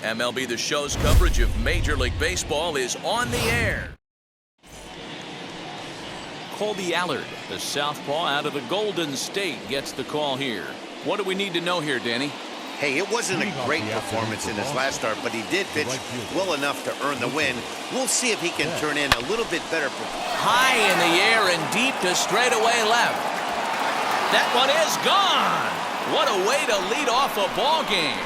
MLB The Show's coverage of Major League Baseball is on the air. Colby Allard, the southpaw out of the Golden State, gets the call here. What do we need to know here, Danny? Hey, it wasn't a great performance in his last start, but he did pitch well enough to earn the win. We'll see if he can turn in a little bit better. High in the air and deep to straightaway left. That one is gone. What a way to lead off a ball game.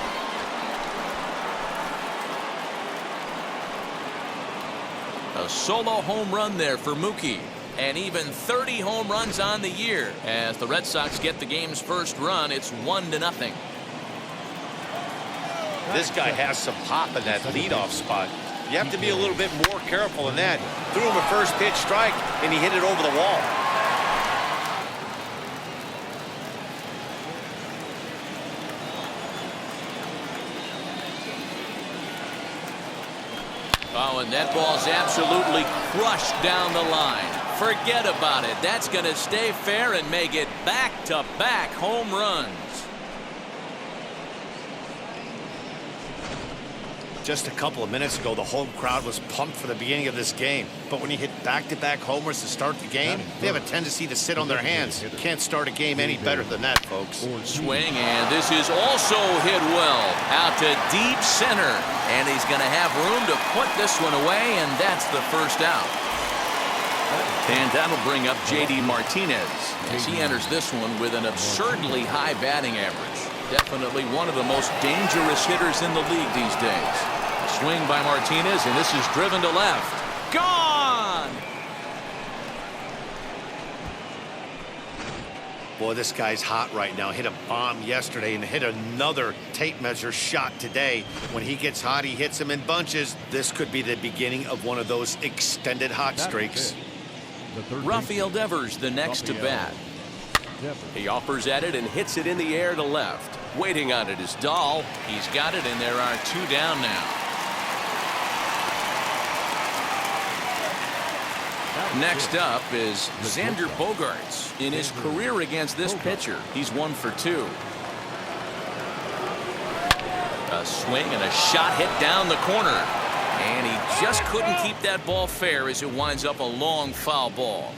A solo home run there for Mookie. And even 30 home runs on the year. As the Red Sox get the game's first run, it's 1-0. This guy has some pop in that leadoff spot. You have to be a little bit more careful in that. Threw him a first pitch strike, and he hit it over the wall. Oh, and that ball's absolutely crushed down the line. Forget about it. That's going to stay fair and make it back-to-back home runs. Just a couple of minutes ago, the home crowd was pumped for the beginning of this game. But when you hit back-to-back homers to start the game, they have a tendency to sit on their hands. You can't start a game any better than that, folks. Swing, and this is also hit well. Out to deep center. And he's going to have room to put this one away, and that's the first out. And that'll bring up J.D. Martinez as he enters this one with an absurdly high batting average. Definitely one of the most dangerous hitters in the league these days. Swing by Martinez, and this is driven to left. Gone! Boy, this guy's hot right now. Hit a bomb yesterday and hit another tape measure shot today. When he gets hot, he hits them in bunches. This could be the beginning of one of those extended hot streaks. Rafael Devers, the next to bat. He offers at it and hits it in the air to left. Waiting on it is Dahl. He's got it, and there are 2 down now. Next up is Xander Bogaerts. In his career against this pitcher, he's 1 for 2. A swing and a shot hit down the corner. And he just couldn't keep that ball fair as it winds up a long foul ball.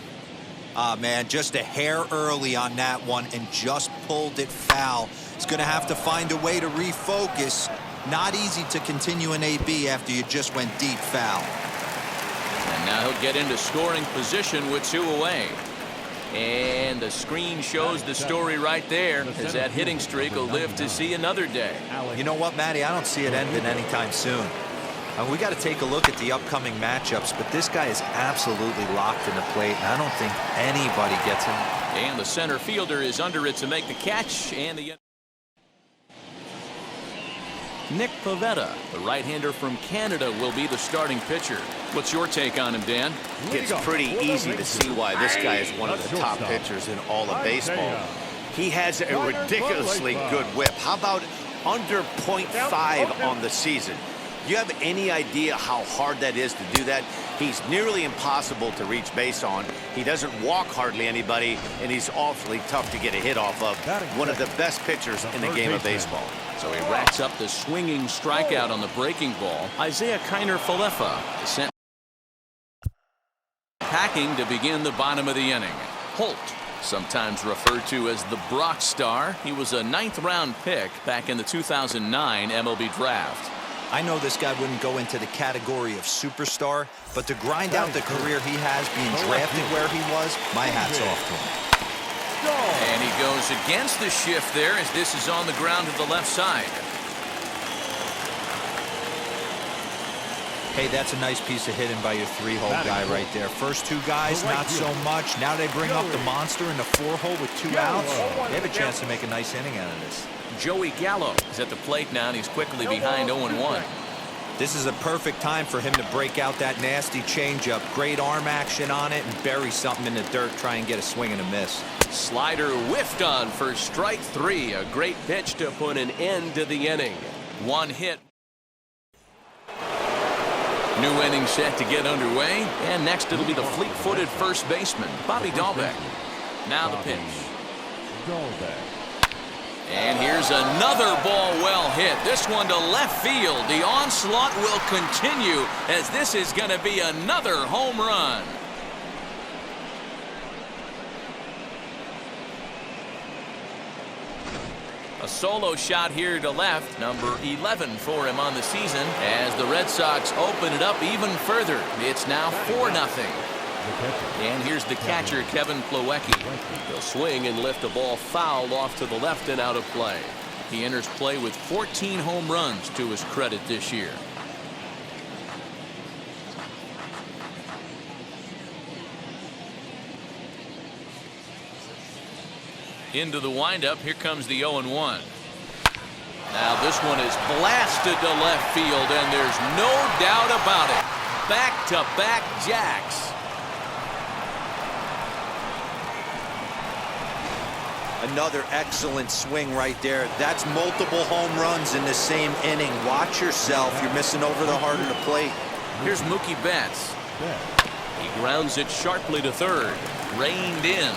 Man, just a hair early on that one and just pulled it foul. He's going to have to find a way to refocus. Not easy to continue an AB after you just went deep foul. And now he'll get into scoring position with 2 away. And the screen shows the story right there, as that hitting streak will live to see another day. You know what, Matty? I don't see it ending anytime soon. We got to take a look at the upcoming matchups, but this guy is absolutely locked in the plate, and I don't think anybody gets him. And the center fielder is under it to make the catch, and the Nick Pivetta, the right-hander from Canada, will be the starting pitcher. What's your take on him, Dan? It's pretty easy to see why this guy is one of the top pitchers in all of baseball. He has a ridiculously good whip. How about under .5 on the season? Do you have any idea how hard that is to do that? He's nearly impossible to reach base on. He doesn't walk hardly anybody, and he's awfully tough to get a hit off of. One of the best pitchers in the game of baseball. So he racks up the swinging strikeout on the breaking ball. Isaiah Kiner-Falefa sent packing to begin the bottom of the inning. Holt, sometimes referred to as the Brock Star. He was a 9th-round pick back in the 2009 MLB draft. I know this guy wouldn't go into the category of superstar, but to grind out the career he has being drafted where he was, my hat's off to him. And he goes against the shift there as this is on the ground to the left side. Hey, that's a nice piece of hitting by your 3-hole guy right there. First 2 guys, not so much. Now they bring up the monster in the 4-hole with 2 outs. They have a chance to make a nice inning out of this. Joey Gallo is at the plate now, and he's quickly behind 0-1. This is a perfect time for him to break out that nasty changeup. Great arm action on it and bury something in the dirt. Try and get a swing and a miss. Slider whiffed on for strike 3. A great pitch to put an end to the inning. 1 hit. New inning set to get underway. And next it'll be the fleet-footed first baseman, Bobby Dahlbeck. Now the pitch. And here's another ball well hit. This one to left field. The onslaught will continue as this is going to be another home run. A solo shot here to left, number 11 for him on the season, as the Red Sox open it up even further. It's now 4-0. And here's the catcher, Kevin Plawecki. He'll swing and lift a ball foul off to the left and out of play. He enters play with 14 home runs to his credit this year. Into the windup. Here comes the 0-1. Now this one is blasted to left field, and there's no doubt about it. Back-to-back jacks. Another excellent swing right there. That's multiple home runs in the same inning. Watch yourself. You're missing over the heart of the plate. Here's Mookie Betts. He grounds it sharply to third. Reined in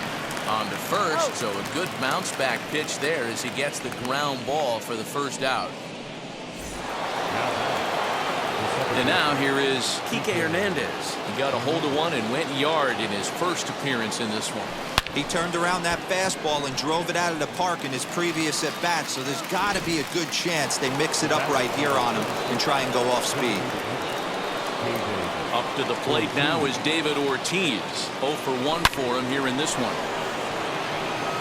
on to first, so a good bounce back pitch there as he gets the ground ball for the first out. And now here is Kike Hernandez. He got a hold of one and went yard in his first appearance in this one. He turned around that fastball and drove it out of the park in his previous at-bat, so there's got to be a good chance they mix it up right here on him and try and go off speed. Up to the plate now is David Ortiz. 0 for 1 for him here in this one.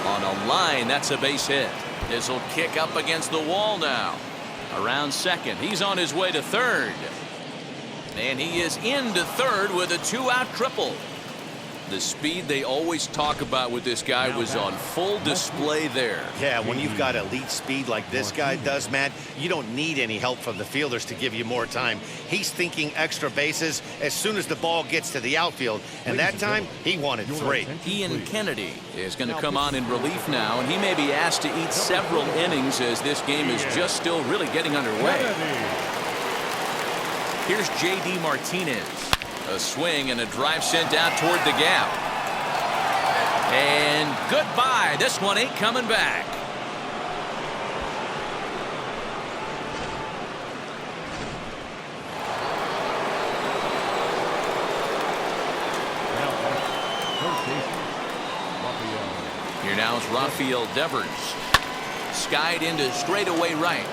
On a line, that's a base hit. This will kick up against the wall now. Around second. He's on his way to third. And he is into third with a 2-out triple. The speed they always talk about with this guy was on full display there. Yeah, when you've got elite speed like this guy does, Matt, you don't need any help from the fielders to give you more time. He's thinking extra bases as soon as the ball gets to the outfield, and that time he wanted 3. Ian Kennedy is going to come on in relief now, and he may be asked to eat several innings as this game is just still really getting underway. Here's J.D. Martinez. A swing and a drive sent out toward the gap. And goodbye. This one ain't coming back. Here now is Rafael Devers. Skied into straightaway right.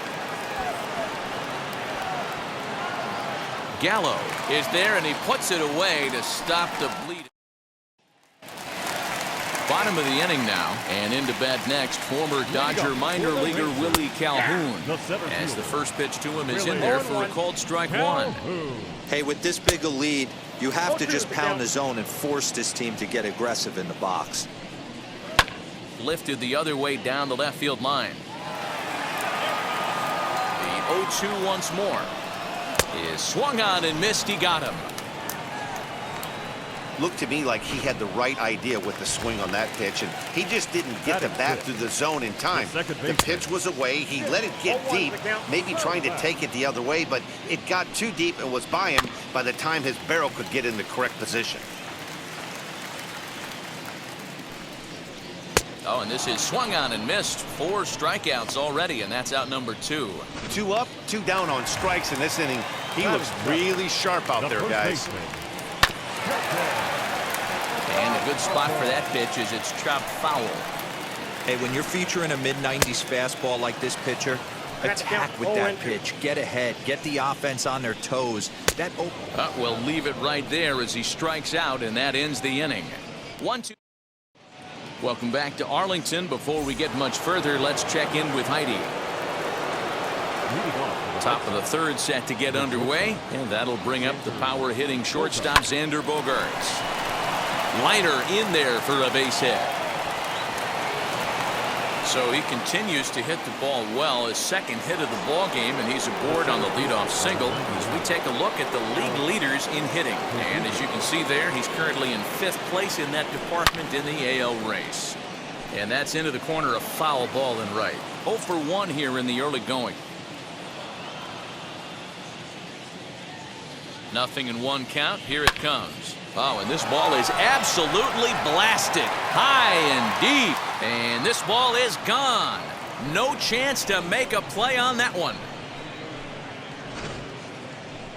Gallo is there, and he puts it away to stop the bleeding. Bottom of the inning now, and into bat next, former Dodger minor leaguer Willie Calhoun, as the first pitch to him is in there for a called strike 1. Hey, with this big a lead, you have to just pound the zone and force this team to get aggressive in the box. Lifted the other way down the left field line. The 0-2 once more. Is swung on and missed. He got him. Looked to me like he had the right idea with the swing on that pitch, and he just didn't get the bat through the zone in time. The pitch was away. He let it get deep, maybe trying to take it the other way, but it got too deep and was by him by the time his barrel could get in the correct position. Oh, and this is swung on and missed. 4 strikeouts already, and that's out number 2. 2 up, 2 down on strikes in this inning. He looks really sharp out there, guys. And a good spot for that pitch is it's chopped foul. Hey, when you're featuring a mid-90s fastball like this pitcher, attack with that pitch. Get ahead. Get the offense on their toes. We'll leave it right there as he strikes out, and that ends the inning. 1-2. Welcome back to Arlington. Before we get much further, let's check in with Heidi. Top of the third set to get underway, and that'll bring up the power-hitting shortstop Xander Bogaerts. Liner in there for a base hit. So he continues to hit the ball well. His second hit of the ball game, and he's aboard on the leadoff single as we take a look at the league leaders in hitting. And as you can see there, he's currently in 5th place in that department in the AL race. And that's into the corner, a foul ball and right. 0 for 1 here in the early going. 0-1 count. Here it comes. Oh, and this ball is absolutely blasted. High and deep. And this ball is gone. No chance to make a play on that one.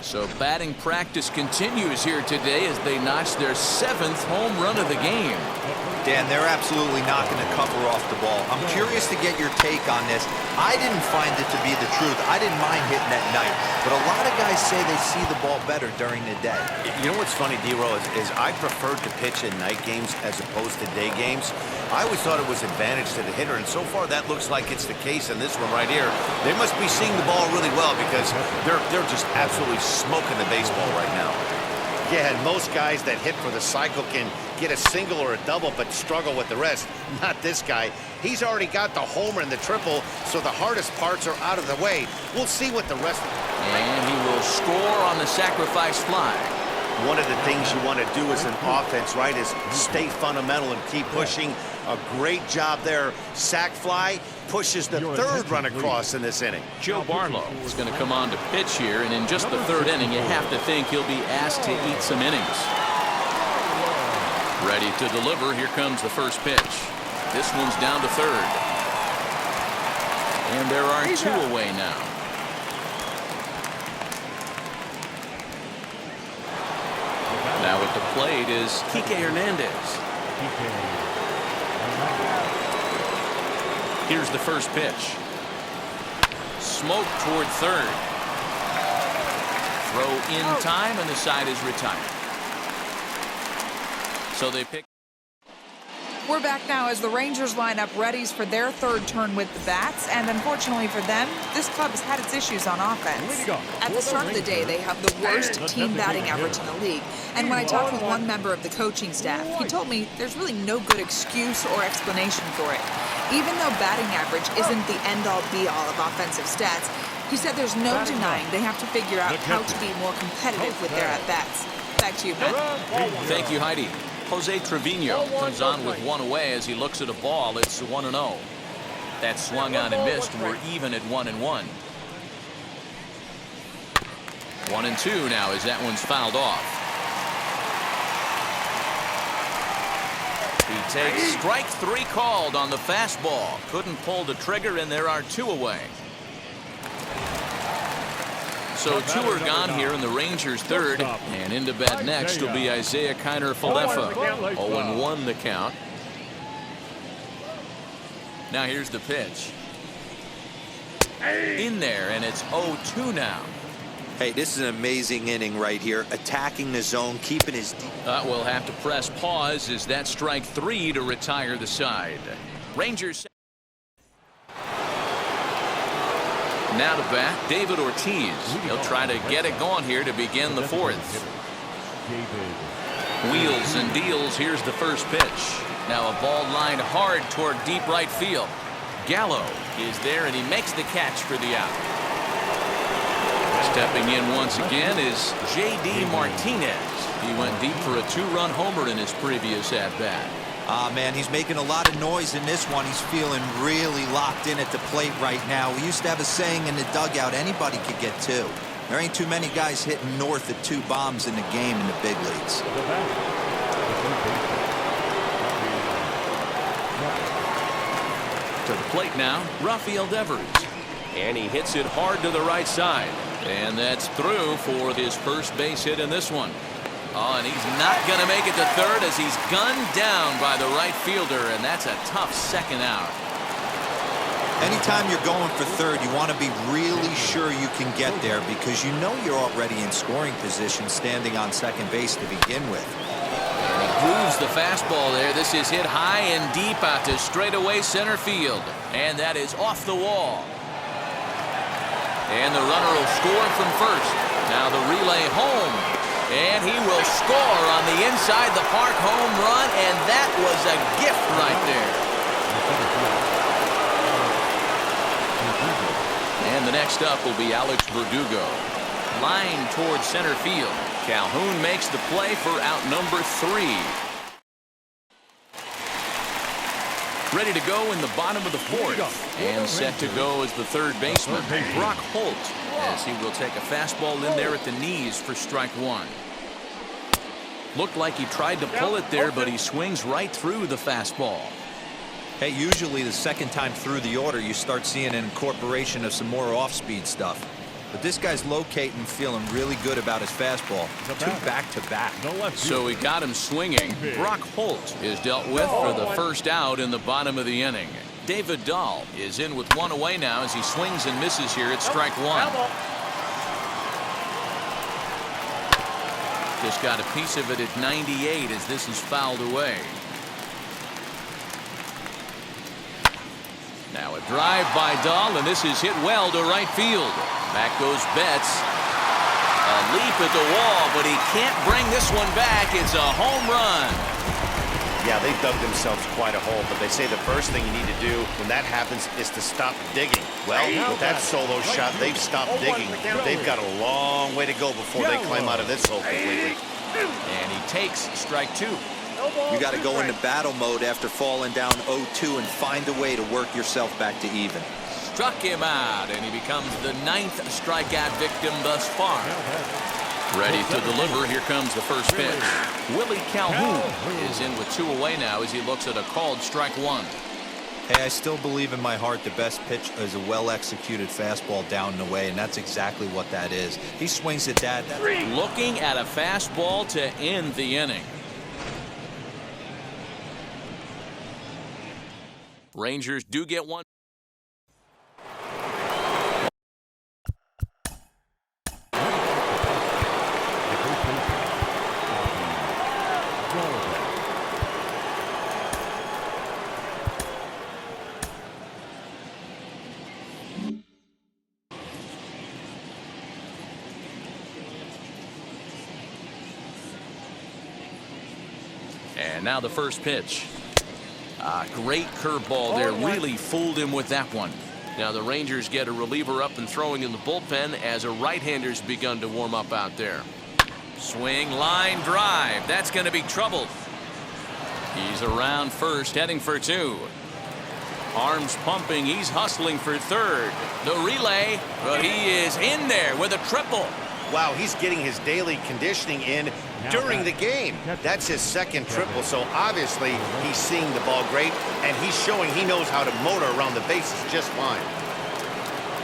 So batting practice continues here today as they notch their 7th home run of the game. Dan, they're absolutely not going to cover off the ball. I'm curious to get your take on this. I didn't find it to be the truth. I didn't mind hitting at night, but a lot of guys say they see the ball better during the day. You know what's funny, D-Roll, is I preferred to pitch in night games as opposed to day games. I always thought it was advantage to the hitter, and so far that looks like it's the case in this one right here. They must be seeing the ball really well because they're just absolutely smoking the baseball right now. Yeah, and most guys that hit for the cycle can get a single or a double but struggle with the rest. Not this guy. He's already got the homer and the triple, so the hardest parts are out of the way. We'll see what the rest of And he will score on the sacrifice fly. One of the things you want to do as an offense, right, is stay fundamental and keep pushing. A great job there. Sac fly pushes the 3rd run across in this inning. Joe Barlow is going to come on to pitch here, and in just the 3rd inning, you have to think he'll be asked to eat some innings. Ready to deliver. Here comes the first pitch. This one's down to 3rd. And there are 2 away now. Now at the plate is Kike Hernandez. Here's the first pitch. Smoke toward 3rd. Throw in time, and the side is retired. So they pick. We're back now as the Rangers line up readies for their 3rd turn with the bats, and unfortunately for them, this club has had its issues on offense. At the start of the day, they have the worst team batting average in the league, and when I talked with one member of the coaching staff, he told me there's really no good excuse or explanation for it. Even though batting average isn't the end-all be-all of offensive stats, he said there's no denying they have to figure out how to be more competitive with their at-bats. Back to you, Ben. Thank you, Heidi. Jose Trevino comes on with 1 away as he looks at a ball. It's 1-0. That swung on and missed. We're even at 1-1. 1-2 now as that one's fouled off. He takes strike 3 called on the fastball. Couldn't pull the trigger, and there are 2 away. So 2 are gone here in the Rangers' 3rd, and into bat next will be Isaiah Kiner-Falefa. 0-1 the count. Now here's the pitch. In there, and it's 0-2 now. Hey, this is an amazing inning right here. Attacking the zone, keeping his... We'll have to press pause as that strike 3 to retire the side. Rangers. Now to bat, David Ortiz. He'll try to get it going here to begin the 4th. Wheels and deals. Here's the first pitch. Now a ball lined hard toward deep right field. Gallo is there, and he makes the catch for the out. Stepping in once again is J.D. Martinez. He went deep for a 2-run homer in his previous at-bat. Man, he's making a lot of noise in this one. He's feeling really locked in at the plate right now. We used to have a saying in the dugout, anybody could get 2. There ain't too many guys hitting north of 2 bombs in the game in the big leagues. To the plate now, Rafael Devers. And he hits it hard to the right side. And that's through for his first base hit in this one. Oh, and he's not going to make it to 3rd as he's gunned down by the right fielder, and that's a tough 2nd out. Anytime you're going for 3rd, you want to be really sure you can get there because you know you're already in scoring position standing on 2nd base to begin with. And he grooves the fastball there. This is hit high and deep out to straightaway center field, and that is off the wall. And the runner will score from 1st. Now the relay home. And he will score on the inside the park home run, and that was a gift right there. And the next up will be Alex Verdugo. Line towards center field. Calhoun makes the play for out number 3. Ready to go in the bottom of the 4th. And set to go as the 3rd baseman, Brock Holt, as he will take a fastball in there at the knees for strike 1. Looked like he tried to pull it there, but he swings right through the fastball. Hey, usually the second time through the order, you start seeing an incorporation of some more off-speed stuff. But this guy's locating, feeling really good about his fastball. 2 back-to-back. So he got him swinging. Brock Holt is dealt with for the first out in the bottom of the inning. David Dahl is in with 1 away now as he swings and misses here at strike 1. Just got a piece of it at 98 as this is fouled away. Now a drive by Dahl, and this is hit well to right field. Back goes Betts. A leap at the wall, but he can't bring this one back. It's a home run. Yeah, they dug themselves quite a hole, but they say the first thing you need to do when that happens is to stop digging. Well, with that solo shot, they've stopped digging, but they've got a long way to go before they climb out of this hole completely. And he takes strike 2. You got to go into battle mode after falling down 0-2 and find a way to work yourself back to even. Struck him out, and he becomes the 9th strikeout victim thus far. Ready to deliver. Here comes the first pitch. Willie Calhoun is in with 2 away now as he looks at a called strike 1. Hey, I still believe in my heart the best pitch is a well-executed fastball down and away, and that's exactly what that is. He swings at that. Looking at a fastball to end the inning. Rangers do get one. And now the first pitch. Great curveball there. Really fooled him with that one. Now the Rangers get a reliever up and throwing in the bullpen as a right-hander's begun to warm up out there. Swing, line drive. That's going to be trouble. He's around first, heading for 2. Arms pumping. He's hustling for third. The relay, but he is in there with a triple. Wow, he's getting his daily conditioning in during the game. That's his second triple, so obviously he's seeing the ball great, and he's showing he knows how to motor around the bases just fine.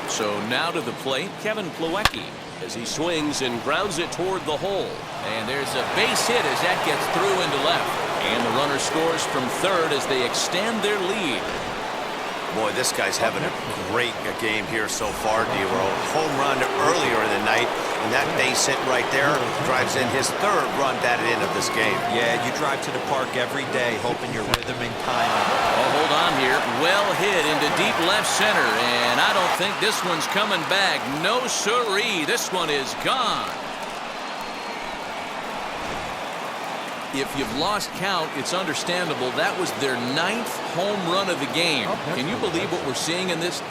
So now to the plate, Kevin Plawecki, as he swings and grounds it toward the hole. And there's a base hit as that gets through into left. And the runner scores from third as they extend their lead. Boy, this guy's having a great game here so far, D-Row. Home run earlier in the night, and that base hit right there drives in his 3rd run batted in of this game. Yeah, you drive to the park every day hoping your rhythm and timing. Oh, hold on here. Well hit into deep left center, and I don't think this one's coming back. No siree. This one is gone. If you've lost count, it's understandable. That was their 9th home run of the game. Can you believe what we're seeing in this?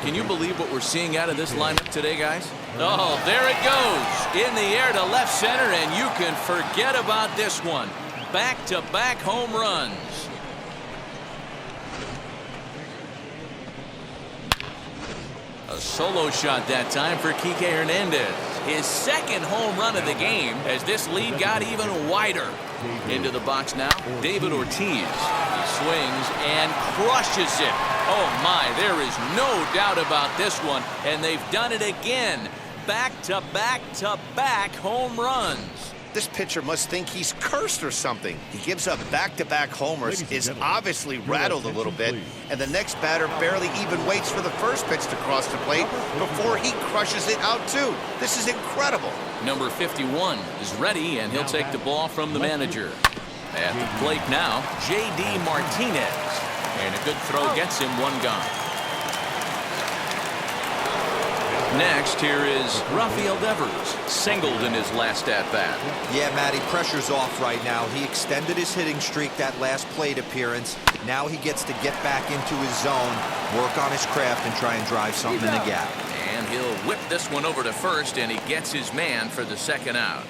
Can you believe what we're seeing out of this lineup today, guys? Oh, there it goes. In the air to left center, and you can forget about this one. Back-to-back home runs. A solo shot that time for Kike Hernandez. His 2nd home run of the game as this lead got even wider. Into the box now, David Ortiz. He swings and crushes it. Oh my, there is no doubt about this one, and they've done it again. Back-to-back-to-back home runs. This pitcher must think he's cursed or something. He gives up back-to-back homers, is obviously rattled a little bit, and the next batter barely even waits for the first pitch to cross the plate before he crushes it out too. This is incredible. Number 51 is ready, and he'll take the ball from the manager. At the plate now, J.D. Martinez. And a good throw gets him 1 gone. Next, here is Rafael Devers, singled in his last at-bat. Yeah, Matty, pressure's off right now. He extended his hitting streak that last plate appearance. Now he gets to get back into his zone, work on his craft, and try and drive something in the gap. And he'll whip this one over to first, and he gets his man for the 2nd out.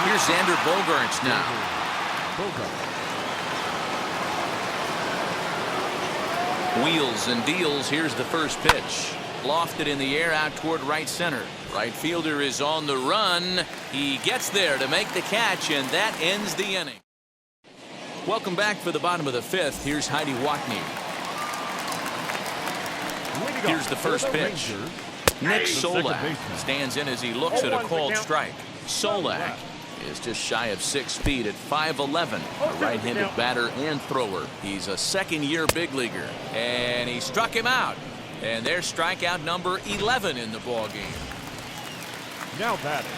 Here's Xander Bogaerts now. Wheels and deals. Here's the first pitch. Lofted in the air out toward right center. Right fielder is on the run. He gets there to make the catch, and that ends the inning. Welcome back for the bottom of the fifth. Here's Heidi Watney. Here's the first pitch. Nick Solak stands in as he looks at a called strike. Solak is just shy of 6 feet at 5'11", a right-handed batter and thrower. He's a second-year big leaguer, and he struck him out. And there's strikeout number 11 in the ball game. Now batting.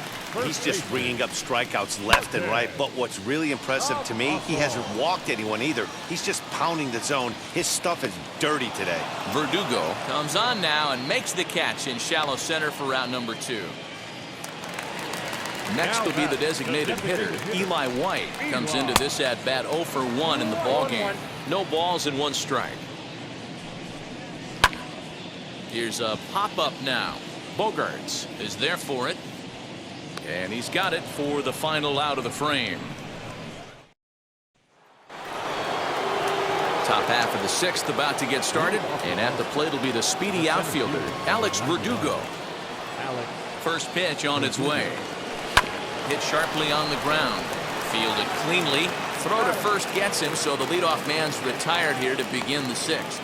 He's just ringing up strikeouts left and right, but what's really impressive to me, he hasn't walked anyone either. He's just pounding the zone. His stuff is dirty today. Verdugo comes on now and makes the catch in shallow center for route number 2. Next will be the designated hitter. Eli White comes into this at-bat 0 for 1 in the ballgame. No balls and 1 strike. Here's a pop-up now. Bogarts is there for it. And he's got it for the final out of the frame. Top half of the 6th about to get started. And at the plate will be the speedy outfielder, Alex Verdugo. First pitch on its way. Hit sharply on the ground. Fielded cleanly. Throw to first gets him, so the leadoff man's retired here to begin the 6th.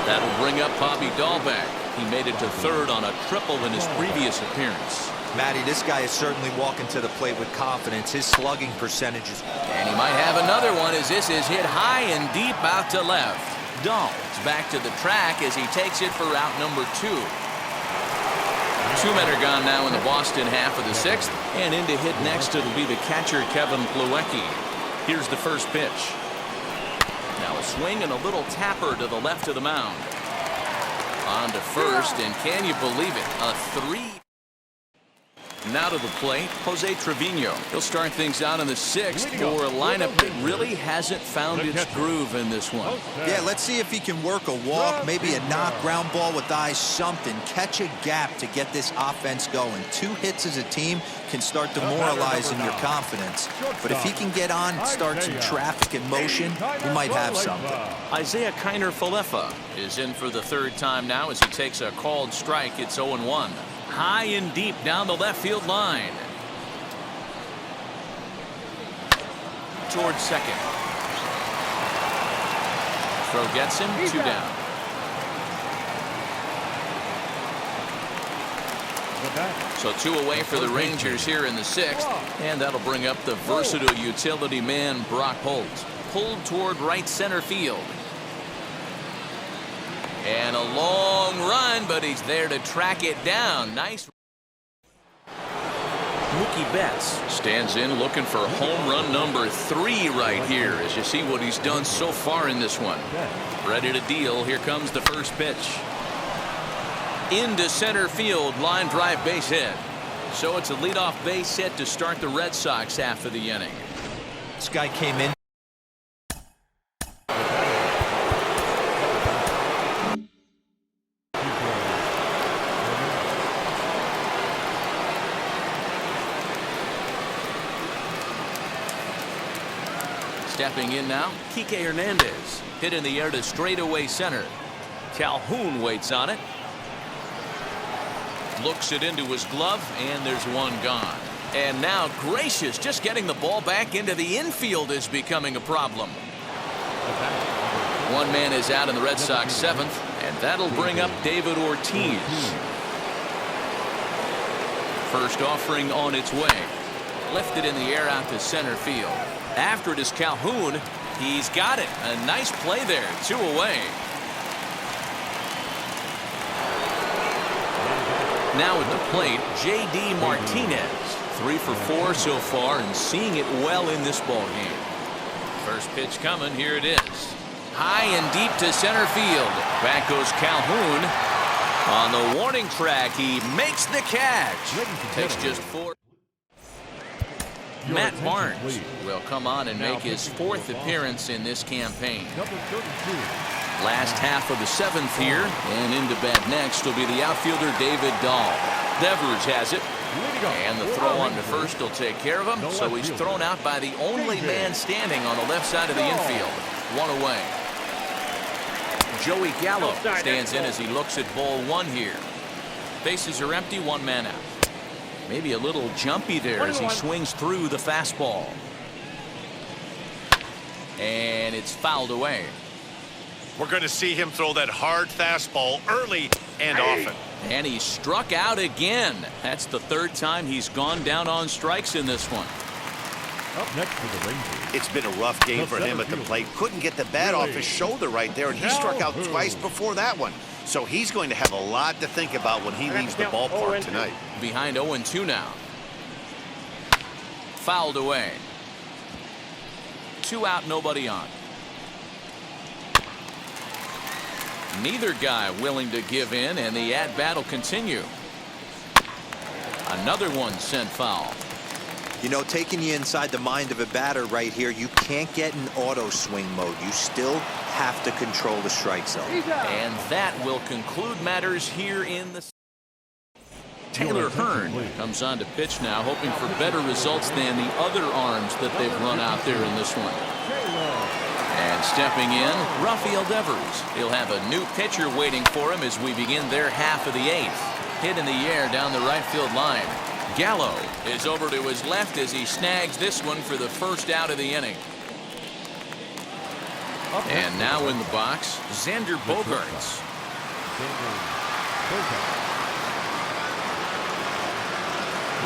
That'll bring up Bobby Dahlbeck. He made it to third on a triple in his previous appearance. Matty, this guy is certainly walking to the plate with confidence. His slugging percentage is... And he might have another one as this is hit high and deep out to left. Dahl is back to the track as he takes it for route number 2. 2 men are gone now in the Boston half of the 6th. And in to hit next it'll be the catcher Kevin Plawecki. Here's the first pitch. Now a swing and a little tapper to the left of the mound. On to first, and can you believe it? A 3. Now to the plate, Jose Trevino. He'll start things out in the 6th for a lineup that really hasn't found its groove in this one. Yeah, let's see if he can work a walk, maybe a knock, ground ball with eyes, something. Catch a gap to get this offense going. 2 hits as a team can start demoralizing your confidence. But if he can get on, start some traffic in motion, we might have something. Isaiah Kiner-Falefa is in for the 3rd time now as he takes a called strike. It's 0-1. High and deep down the left field line. Towards second. Throw gets him. 2 down. So 2 away for the Rangers here in the 6th. And that'll bring up the versatile utility man Brock Holt. Pulled toward right center field. And a long run, but he's there to track it down. Nice. Mookie Betts stands in looking for home run number 3 right here as you see what he's done so far in this one. Ready to deal. Here comes the first pitch. Into center field, line drive base hit. So it's a leadoff base hit to start the Red Sox half of the inning. This guy came in. Stepping in now, Kike Hernandez. Hit in the air to straightaway center. Calhoun waits on it. Looks it into his glove, and there's 1 gone. And now Gracious just getting the ball back into the infield is becoming a problem. 1 man is out in the Red Sox 7th, and that'll bring up David Ortiz. First offering on its way. Lifted in the air out to center field. After it is Calhoun. He's got it. A nice play there. 2 away. Now at the plate, J.D. Martinez. 3 for 4 so far and seeing it well in this ball game. First pitch coming. Here it is. High and deep to center field. Back goes Calhoun. On the warning track, he makes the catch. Takes just 4. Matt Barnes will come on and make his 4th appearance in this campaign. Last half of the 7th here, and into bat next will be the outfielder David Dahl. Devers has it, and the throw on to first will take care of him, so he's thrown out by the only man standing on the left side of the infield. 1 away. Joey Gallo stands in as he looks at ball 1 here. Bases are empty, 1 man out. Maybe a little jumpy there as he swings through the fastball. And it's fouled away. We're going to see him throw that hard fastball early and often. And he struck out again. That's the third time he's gone down on strikes in this one. Up next for the Rangers. It's been a rough game for him at the plate. Couldn't get the bat off his shoulder right there, and he struck out twice before that one. So he's going to have a lot to think about when he leaves the ballpark tonight. Behind 0-2 now. Fouled away. 2 out, nobody on. Neither guy willing to give in, and the at-bat will continue. Another one sent foul. You know, taking you inside the mind of a batter right here, you can't get in auto swing mode. You still have to control the strike zone. And that will conclude matters here in the... Taylor Hearn comes on to pitch now, hoping for better results than the other arms that they've run out there in this one. And stepping in, Rafael Devers. He'll have a new pitcher waiting for him as we begin their half of the 8th. Hit in the air down the right field line. Gallo is over to his left as he snags this one for the first out of the inning. And now in the box, Xander Bogaerts.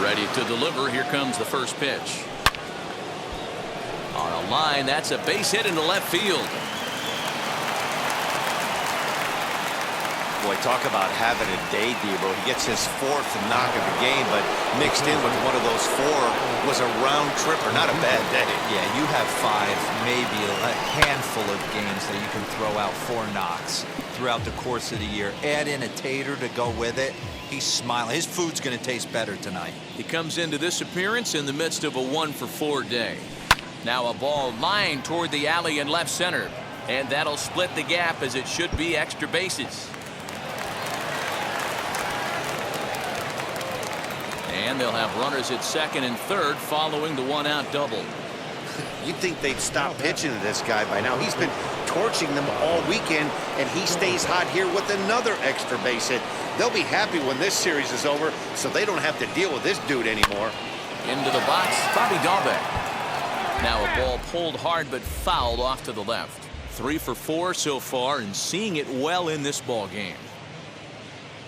Ready to deliver. Here comes the first pitch. On a line, that's a base hit into left field. Boy, talk about having a day, Debo. He gets his 4th knock of the game, but mixed in with one of those 4 was a round tripper. Not a bad day. Yeah, you have 5, maybe a handful of games that you can throw out 4 knocks throughout the course of the year. Add in a tater to go with it. He's smiling. His food's going to taste better tonight. He comes into this appearance in the midst of a 1-for-4 day. Now a ball lined toward the alley in left center. And that'll split the gap as it should be extra bases. And they'll have runners at second and third following the 1-out double. You'd think they'd stop pitching to this guy by now. He's been torching them all weekend, and he stays hot here with another extra base hit. They'll be happy when this series is over, so they don't have to deal with this dude anymore. Into the box, Bobby Dahlbeck. Now a ball pulled hard but fouled off to the left. 3 for 4 so far and seeing it well in this ball game.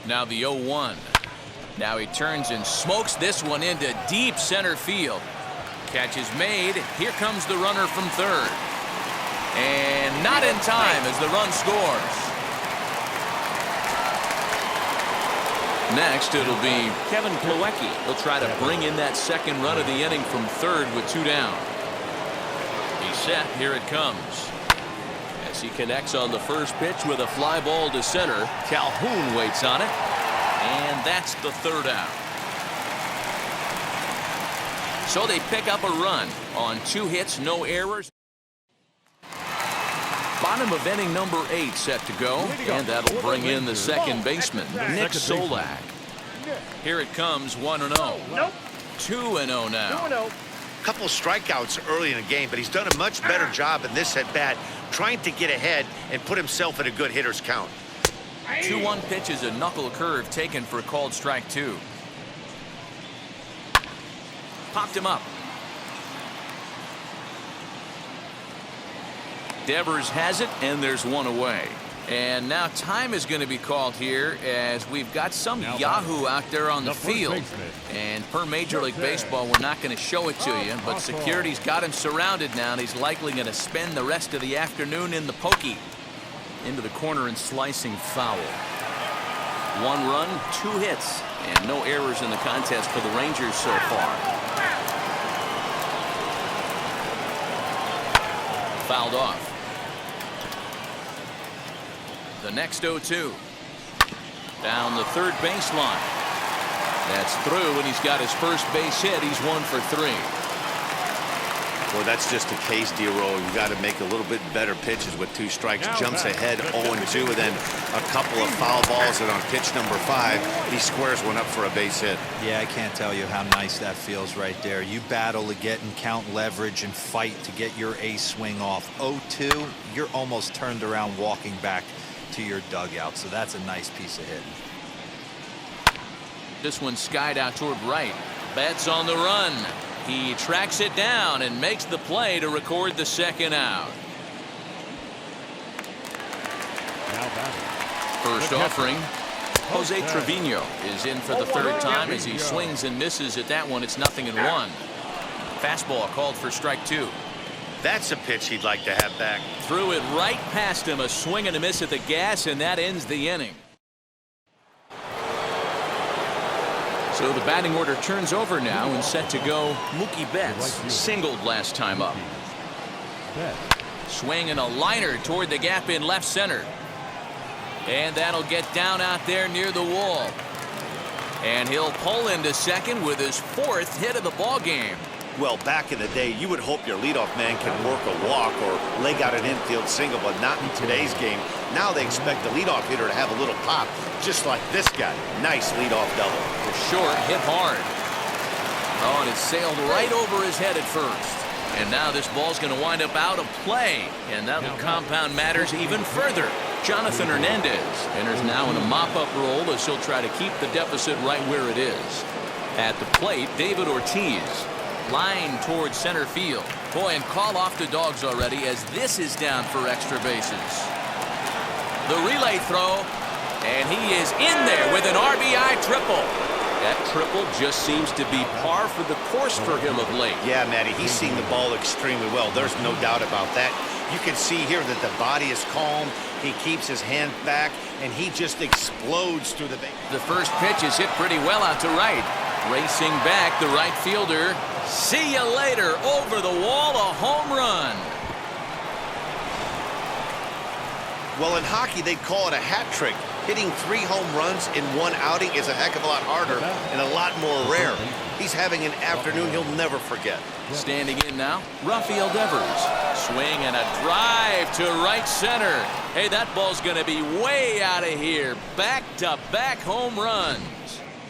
Now the 0-1. Now he turns and smokes this one into deep center field. Catch is made. Here comes the runner from third. And not in time as the run scores. Next, it'll be Kevin Plawecki. He'll try to bring in that second run of the inning from third with 2 down. He's set. Here it comes. As he connects on the first pitch with a fly ball to center. Calhoun waits on it. And that's the 3rd out. So they pick up a run on 2 hits, no errors. Bottom of inning number 8 set to go. And that'll bring in the second baseman, Nick Solak. Here it comes, 1-0. 2-0 now. Couple strikeouts early in the game, but he's done a much better job in this at-bat trying to get ahead and put himself in a good hitter's count. 2-1 pitch is a knuckle curve taken for a called strike 2. Popped him up. Devers has it, and there's 1 away. And now time is going to be called here as we've got some Yahoo out there on the field. And per Major League Baseball, we're not going to show it to you, but security's got him surrounded now, and he's likely going to spend the rest of the afternoon in the pokey. Into the corner and slicing foul. 1 run, 2 hits, and no errors in the contest for the Rangers so far. Fouled off. The next 0-2. Down the third baseline. That's through, and he's got his first base hit. He's 1 for 3. Well, that's just a case, D-Roll. You got to make a little bit better pitches with 2 strikes. Jumps ahead 0-2, and then a couple of foul balls, and on pitch number 5, he squares one up for a base hit. Yeah, I can't tell you how nice that feels right there. You battle to get and count leverage and fight to get your ace swing off. 0-2, you're almost turned around walking back to your dugout, so that's a nice piece of hitting. This one skied out toward right. Betts on the run. He tracks it down and makes the play to record the second out. First offering. Jose Trevino is in for the third time as he swings and misses at that one. It's 0-1. Fastball called for strike 2. That's a pitch he'd like to have back. Threw it right past him. A swing and a miss at the gas, and that ends the inning. So the batting order turns over now and set to go. Mookie Betts singled last time up. Swing and a liner toward the gap in left center. And that'll get down out there near the wall. And he'll pull into second with his 4th hit of the ball game. Well, back in the day, you would hope your leadoff man can work a walk or leg out an infield single, but not in today's game. Now they expect the leadoff hitter to have a little pop, just like this guy. Nice leadoff double. The short hit hard. Oh, and it sailed right over his head at first. And now this ball's going to wind up out of play, and that'll compound matters even further. Jonathan Hernandez enters now in a mop-up role as he'll try to keep the deficit right where it is. At the plate, David Ortiz. Line towards center field. Boy, and call off the dogs already as this is down for extra bases. The relay throw, and he is in there with an RBI triple. That triple just seems to be par for the course for him of late. Yeah, Matty, he's seen the ball extremely well. There's no doubt about that. You can see here that the body is calm. He keeps his hand back, and he just explodes through the base. The first pitch is hit pretty well out to right. Racing back, the right fielder. See you later. Over the wall, a home run. Well, in hockey, they call it a hat trick. Hitting 3 home runs in one outing is a heck of a lot harder and a lot more rare. He's having an afternoon he'll never forget. Standing in now, Rafael Devers. Swing and a drive to right center. Hey, that ball's going to be way out of here. Back-to-back home runs.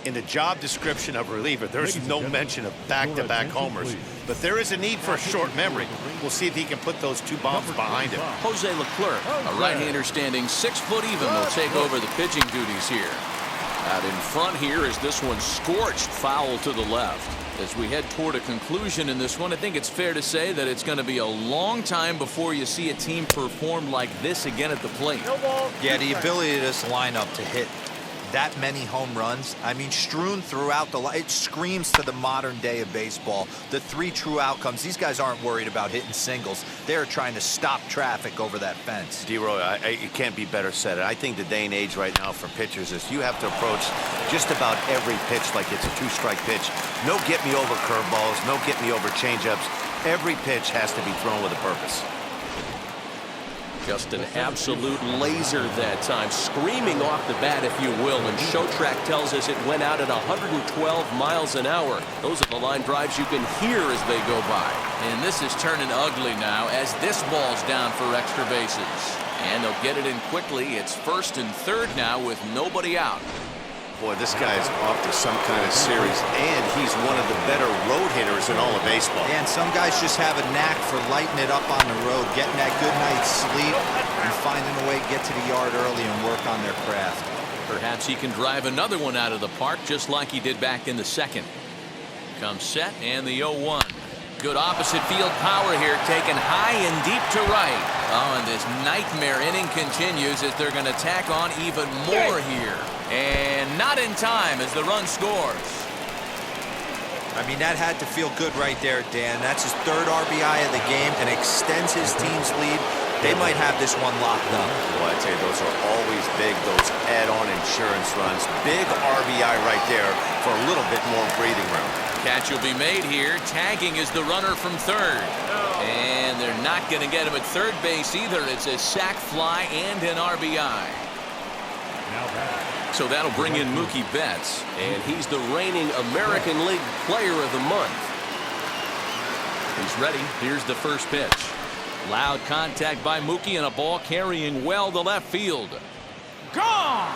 In the job description of reliever, there's no mention of back-to-back homers. But there is a need for a short memory. We'll see if he can put those 2 bombs behind him. Jose Leclerc, a right-hander standing 6 foot even, will take over the pitching duties here. Out in front here is this one scorched foul to the left. As we head toward a conclusion in this one, I think it's fair to say that it's going to be a long time before you see a team perform like this again at the plate. Yeah, the ability of this lineup to hit that many home runs, I mean, strewn throughout the it screams to the modern day of baseball. The 3 true outcomes. These guys aren't worried about hitting singles. They're trying to stop traffic over that fence. D-Roy, it can't be better said. I think the day and age right now for pitchers is you have to approach just about every pitch like it's a 2-strike pitch. No get-me-over curveballs, no get-me-over changeups. Every pitch has to be thrown with a purpose. Just an absolute laser that time, screaming off the bat, if you will, and Showtrack tells us it went out at 112 miles an hour. Those are the line drives you can hear as they go by. And this is turning ugly now as this ball's down for extra bases. And they'll get it in quickly. It's 1st and 3rd now with nobody out. Boy, this guy is off to some kind of series, and he's one of the better road hitters in all of baseball. And some guys just have a knack for lighting it up on the road, getting that good night's sleep, and finding a way to get to the yard early and work on their craft. Perhaps he can drive another one out of the park just like he did back in the 2nd. Comes set, and the 0-1. Good opposite field power here, taken high and deep to right. Oh, and this nightmare inning continues as they're going to tack on even more here. And not in time as the run scores. I mean, that had to feel good right there, Dan. That's his 3rd RBI of the game and extends his team's lead. They might have this one locked up. Well, I tell you, those are always big, those add-on insurance runs. Big RBI right there for a little bit more breathing room. Catch will be made here. Tagging is the runner from 3rd. And they're not going to get him at 3rd base either. It's a sac fly and an RBI. So that'll bring in Mookie Betts, and he's the reigning American League Player of the Month. He's ready. Here's the first pitch. Loud contact by Mookie and a ball carrying well to left field. Gone!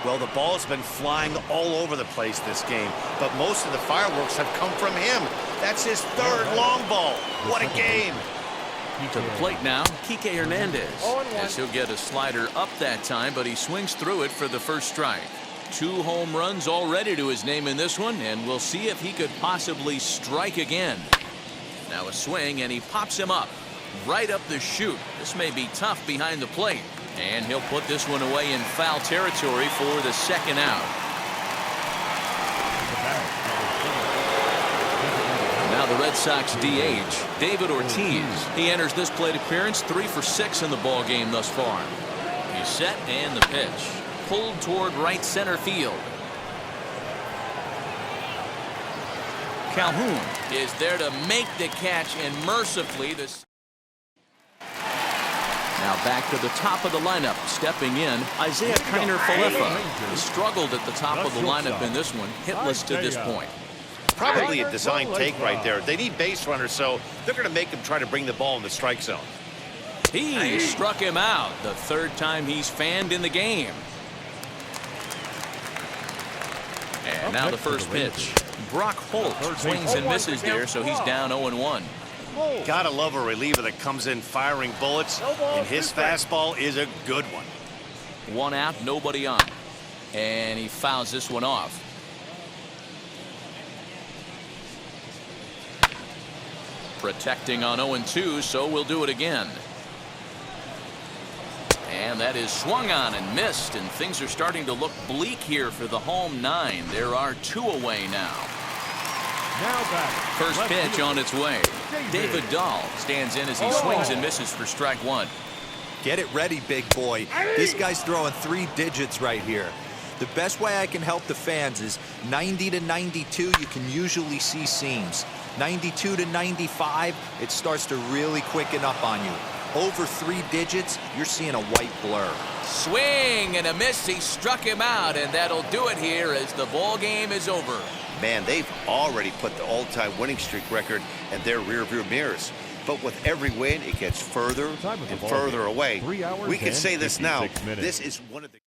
Well, the ball's been flying all over the place this game, but most of the fireworks have come from him. That's his 3rd long ball. What a game. To the plate now, Kike Hernandez. As he'll get a slider up that time, but he swings through it for the first strike. 2 home runs already to his name in this one, and we'll see if he could possibly strike again. Now a swing, and he pops him up right up the chute. This may be tough behind the plate, and he'll put this one away in foul territory for the second out. Now the Red Sox DH, David Ortiz. He enters this plate appearance 3 for 6 in the ball game thus far. He's set, and the pitch pulled toward right center field. Calhoun is there to make the catch, and mercifully this. Now back to the top of the lineup, stepping in, Isaiah Kiner-Falefa. He struggled at the top of the lineup in this one, hitless to this point. Probably a design take right there. They need base runners, so they're going to make him try to bring the ball in the strike zone. He struck him out, the 3rd time he's fanned in the game. And now the first pitch. Brock Holt swings and misses there, so he's down 0-1. Gotta love a reliever that comes in firing bullets, and his fastball is a good one. 1 out, nobody on. And he fouls this one off. Protecting on 0-2, so we'll do it again. And that is swung on and missed, and things are starting to look bleak here for the home 9. There are 2 away now. First pitch on its way. David Dahl stands in as he swings and misses for strike 1. Get it ready, big boy. This guy's throwing 3 digits right here. The best way I can help the fans is 90 to 92, you can usually see seams. 92 to 95, it starts to really quicken up on you. Over 3 digits, you're seeing a white blur. Swing and a miss. He struck him out, and that'll do it here as the ball game is over. Man, they've already put the all-time winning streak record in their rearview mirrors. But with every win, it gets further and further away. We can say this now. This is one of the